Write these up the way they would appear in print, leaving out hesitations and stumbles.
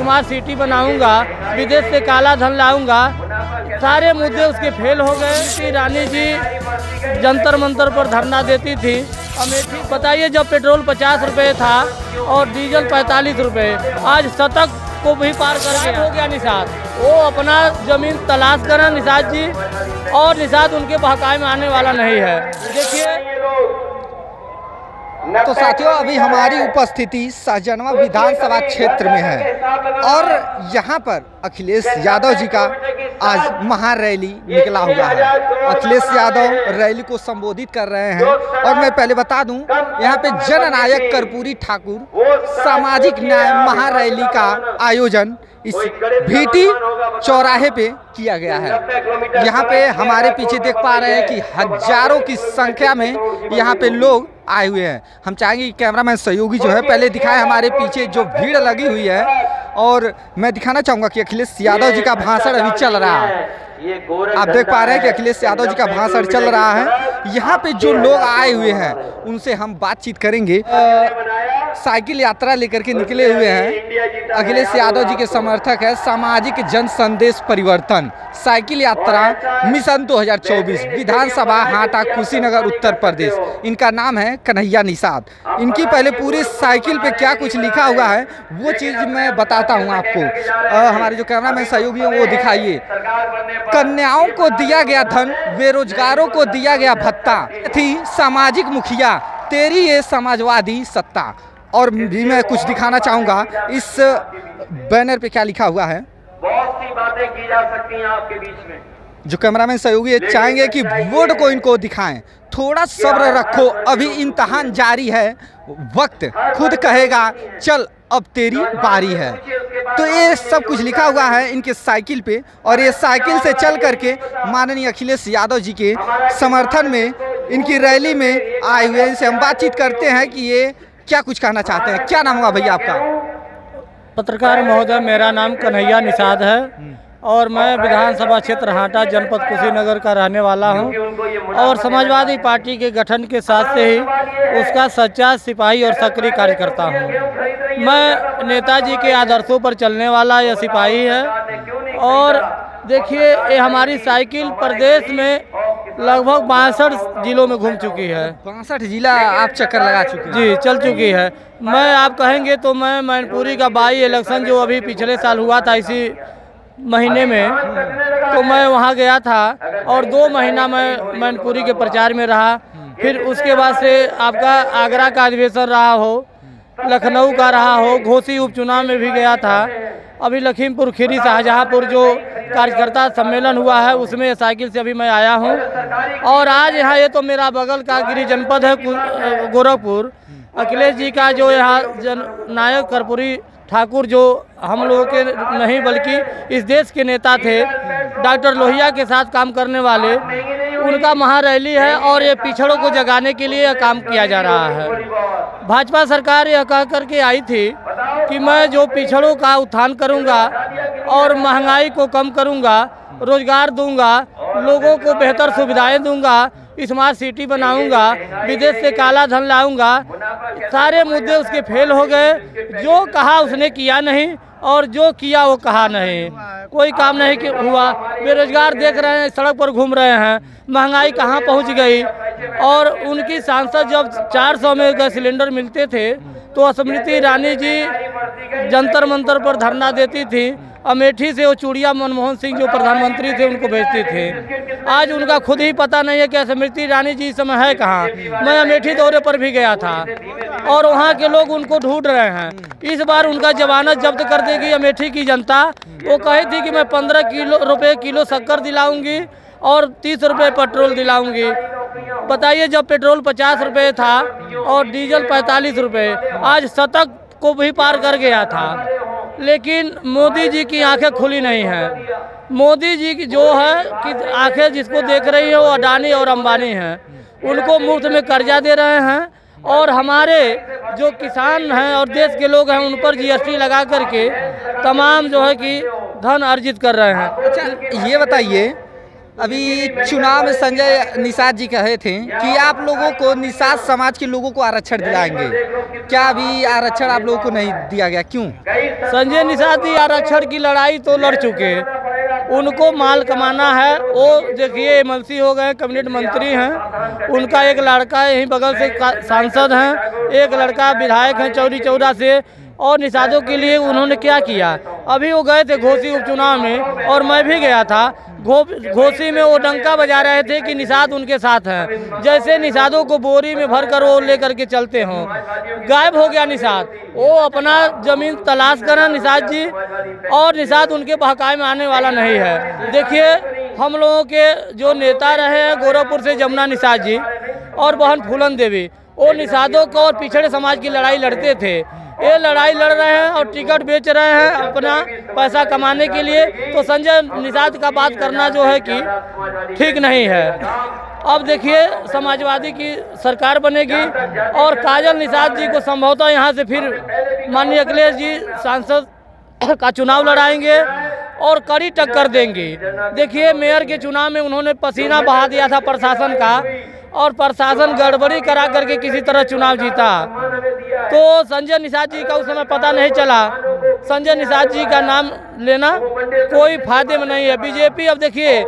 Smart city बनाऊंगा, विदेश से काला धन लाऊंगा, सारे मुद्दे उसके फेल हो गए। श्री रानी जी जंतर मंतर पर धरना देती थी। अमेठी बताइए, जब पेट्रोल 50 रुपये था और डीजल 45 रुपये, आज शतक को भी पार कर गया हो गया निषाद। वो अपना जमीन तलाश करें निषाद जी, और निषाद उनके बहकावे में आने वाला नहीं है। देखिए तो साथियों, अभी हमारी उपस्थिति सहजनवा विधानसभा क्षेत्र में है और यहाँ पर अखिलेश यादव जी का आज महारैली निकला हुआ है। अखिलेश यादव रैली को संबोधित कर रहे हैं और मैं पहले बता दूं, यहाँ पे जननायक कर्पूरी ठाकुर सामाजिक न्याय महारैली का आयोजन इस भीटी चौराहे पे किया गया है। यहाँ पे हमारे पीछे देख पा रहे हैं कि हजारों की संख्या में यहाँ पे लोग आए हुए हैं। हम चाहेंगे कि कैमरामैन सहयोगी जो है पहले दिखाए हमारे पीछे जो भीड़ लगी हुई है, और मैं दिखाना चाहूँगा कि अखिलेश यादव जी का भाषण अभी चल रहा है। आप देख पा रहे हैं कि अखिलेश यादव जी का भाषण चल रहा है। यहाँ पे जो लोग आए हुए हैं उनसे हम बातचीत करेंगे। साइकिल यात्रा लेकर के निकले हुए हैं अखिलेश यादव जी के समर्थक है। सामाजिक जन संदेश परिवर्तन साइकिल यात्रा मिशन 2024 विधानसभा हाटा कुशीनगर उत्तर प्रदेश। इनका नाम है कन्हैया निषाद। इनकी पहले पूरी साइकिल पे क्या कुछ लिखा हुआ है वो चीज़ मैं बताता हूँ आपको। हमारे जो कैमरामैन सहयोगी हैं वो दिखाइए। कन्याओं को दिया गया धन, बेरोजगारों को दिया गया भत्ता, थी सामाजिक मुखिया तेरी ये समाजवादी सत्ता। और भी मैं कुछ दिखाना चाहूँगा, इस बैनर पे क्या लिखा हुआ है। बहुत सी बातें की जा सकती हैं आपके बीच में। जो कैमरामैन सहयोगी चाहेंगे कि बोर्ड को इनको दिखाएं। थोड़ा सब्र रखो, अभी इम्तहान जारी है, वक्त खुद कहेगा चल अब तेरी बारी है। तो ये सब कुछ लिखा हुआ है इनके साइकिल पे, और ये साइकिल से चल करके माननीय अखिलेश यादव जी के समर्थन में इनकी रैली में आए हुए। इनसे हम बातचीत करते हैं कि ये क्या कुछ कहना चाहते हैं। क्या नाम हुआ भैया आपका? पत्रकार महोदय, मेरा नाम कन्हैया निषाद है और मैं विधानसभा क्षेत्र हाटा जनपद कुशीनगर का रहने वाला हूं और समाजवादी पार्टी के गठन के साथ से ही उसका सच्चा सिपाही और सक्रिय कार्यकर्ता हूं। मैं नेताजी के आदर्शों पर चलने वाला यह सिपाही है। और देखिए, ये हमारी साइकिल प्रदेश में लगभग 62 जिलों में घूम चुकी है। 62 जिला आप चक्कर लगा चुके हैं? जी, चल चुकी है। मैं आप कहेंगे तो मैं मैनपुरी का बाई इलेक्शन जो अभी पिछले साल हुआ था इसी महीने में, तो मैं वहां गया था और 2 महीना मैं मैनपुरी के प्रचार में रहा। फिर उसके बाद से आपका आगरा का अधिवेशन रहा हो, लखनऊ का रहा हो, घोसी उपचुनाव में भी गया था। अभी लखीमपुर खीरी शाहजहाँपुर जो कार्यकर्ता सम्मेलन हुआ है उसमें साइकिल से अभी मैं आया हूं। और आज यहाँ ये तो मेरा बगल का गिरी जनपद है गोरखपुर। अखिलेश जी का जो यहाँ जननायक कर्पूरी ठाकुर, जो हम लोगों के नहीं बल्कि इस देश के नेता थे, डॉक्टर लोहिया के साथ काम करने वाले, उनका महारैली है और ये पिछड़ों को जगाने के लिए यह काम किया जा रहा है। भाजपा सरकार यह कह करके आई थी कि मैं जो पिछड़ों का उत्थान करूंगा और महंगाई को कम करूंगा, रोजगार दूंगा, लोगों को बेहतर सुविधाएं दूंगा, स्मार्ट सिटी बनाऊंगा, विदेश से काला धन लाऊंगा। सारे मुद्दे उसके फेल हो गए। जो कहा उसने किया नहीं और जो किया वो कहा नहीं। कोई काम नहीं हुआ। बेरोजगार देख रहे हैं, सड़क पर घूम रहे हैं, महंगाई कहाँ पहुँच गई। और उनकी सांसद जब 400 में गैस सिलेंडर मिलते थे तो स्मृति ईरानी जी जंतर मंतर पर धरना देती थी। अमेठी से वो चूड़िया मनमोहन सिंह जो प्रधानमंत्री थे उनको भेजते थे। आज उनका खुद ही पता नहीं है कि स्मृति ईरानी जी इस समय है कहाँ। मैं अमेठी दौरे पर भी गया था और वहाँ के लोग उनको ढूंढ रहे हैं। इस बार उनका जमानत जब्त कर देगी अमेठी की जनता। वो कही थी कि मैं 15 रुपये किलो शक्कर दिलाऊंगी और 30 रुपये पेट्रोल दिलाऊंगी। बताइए, जब पेट्रोल 50 रुपये था और डीजल 45 रुपये, आज शतक को भी पार कर गया था। लेकिन मोदी जी की आंखें खुली नहीं हैं। मोदी जी की जो है कि आंखें जिसको देख रही है वो अडानी और अंबानी हैं। उनको मुफ्त में कर्जा दे रहे हैं और हमारे जो किसान हैं और देश के लोग हैं उन पर जीएसटी लगा करके तमाम जो है कि धन अर्जित कर रहे हैं। अच्छा, ये बताइए अभी चुनाव में संजय निषाद जी कहे थे कि आप लोगों को निषाद समाज के लोगों को आरक्षण दिलाएंगे, क्या अभी आरक्षण आप लोगों को नहीं दिया गया, क्यों? संजय निषाद जी आरक्षण की लड़ाई तो लड़ चुके, उनको माल कमाना है। वो देखिए एमएलसी हो गए, कैबिनेट मंत्री हैं, उनका एक लड़का यहीं बगल से सांसद हैं, एक लड़का विधायक हैं चौरी चौरा से। और निषादों के लिए उन्होंने क्या किया, अभी वो गए थे घोसी उपचुनाव में और मैं भी गया था। घोसी में वो डंका बजा रहे थे कि निषाद उनके साथ हैं, जैसे निषादों को बोरी में भर कर वो लेकर के चलते हों। गायब हो गया निषाद, वो अपना जमीन तलाश करें निषाद जी, और निषाद उनके बहकावे में आने वाला नहीं है। देखिए हम लोगों के जो नेता रहे हैं गोरखपुर से जमुना निषाद जी और बहन फूलन देवी, वो निषादों को और पिछड़े समाज की लड़ाई लड़ते थे। ये लड़ाई लड़ रहे हैं और टिकट बेच रहे हैं अपना पैसा कमाने के लिए, तो संजय निषाद का बात करना जो है कि ठीक नहीं है। अब देखिए समाजवादी की सरकार बनेगी और काजल निषाद जी को संभवतः यहाँ से फिर माननीय अखिलेश जी सांसद का चुनाव लड़ाएंगे और कड़ी टक्कर देंगे। देखिए मेयर के चुनाव में उन्होंने पसीना बहा दिया था प्रशासन का, और प्रशासन गड़बड़ी करा करके किसी तरह चुनाव जीता। तो संजय निषाद जी का उस समय पता नहीं चला। संजय निषाद जी का नाम लेना कोई फायदे में नहीं है। बीजेपी अब देखिए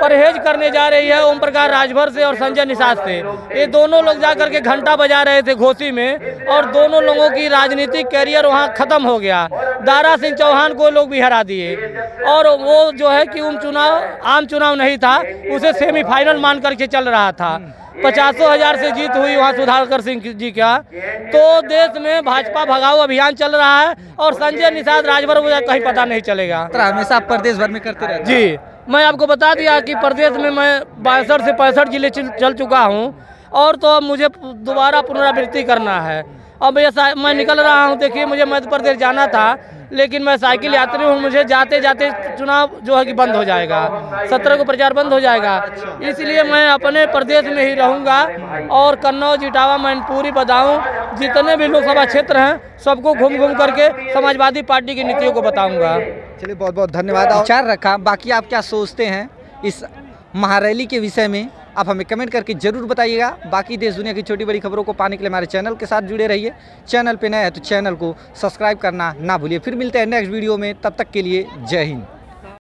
परहेज करने जा रही है ओम प्रकाश राजभर से और संजय निषाद से। ये दोनों लोग जा करके घंटा बजा रहे थे घोसी में, और दोनों लोगों की राजनीतिक कैरियर वहाँ खत्म हो गया। दारा सिंह चौहान को लोग भी हरा दिए, और वो जो है कि आम चुनाव नहीं था, उसे सेमीफाइनल मान करके चल रहा था। 50,000 से जीत हुई वहाँ सुधाकर सिंह जी का। तो देश में भाजपा भगाओ अभियान चल रहा है और संजय निषाद राजभर मुझे कहीं पता नहीं चलेगा। हमेशा प्रदेश भर में करते रहते हैं। जी मैं आपको बता दिया कि प्रदेश में मैं 62 से 65 जिले चल चुका हूँ, और तो अब मुझे दोबारा पुनरावृत्ति करना है। अब मैं निकल रहा हूँ। देखिए मुझे मध्य प्रदेश जाना था, लेकिन मैं साइकिल यात्री हूँ, मुझे जाते जाते चुनाव जो है कि बंद हो जाएगा, 17 को प्रचार बंद हो जाएगा। इसलिए मैं अपने प्रदेश में ही रहूँगा और कन्नौज, इटावा, मैनपुरी, बदाऊँ, जितने भी लोकसभा क्षेत्र हैं सबको घूम घूम करके समाजवादी पार्टी की नीतियों को बताऊँगा। चलिए बहुत बहुत धन्यवाद। विचार रखा, बाकी आप क्या सोचते हैं इस महारैली के विषय में आप हमें कमेंट करके जरूर बताइएगा। बाकी देश दुनिया की छोटी बड़ी खबरों को पाने के लिए हमारे चैनल के साथ जुड़े रहिए। चैनल पे नए हैं तो चैनल को सब्सक्राइब करना ना भूलिए। फिर मिलते हैं नेक्स्ट वीडियो में, तब तक के लिए जय हिंद।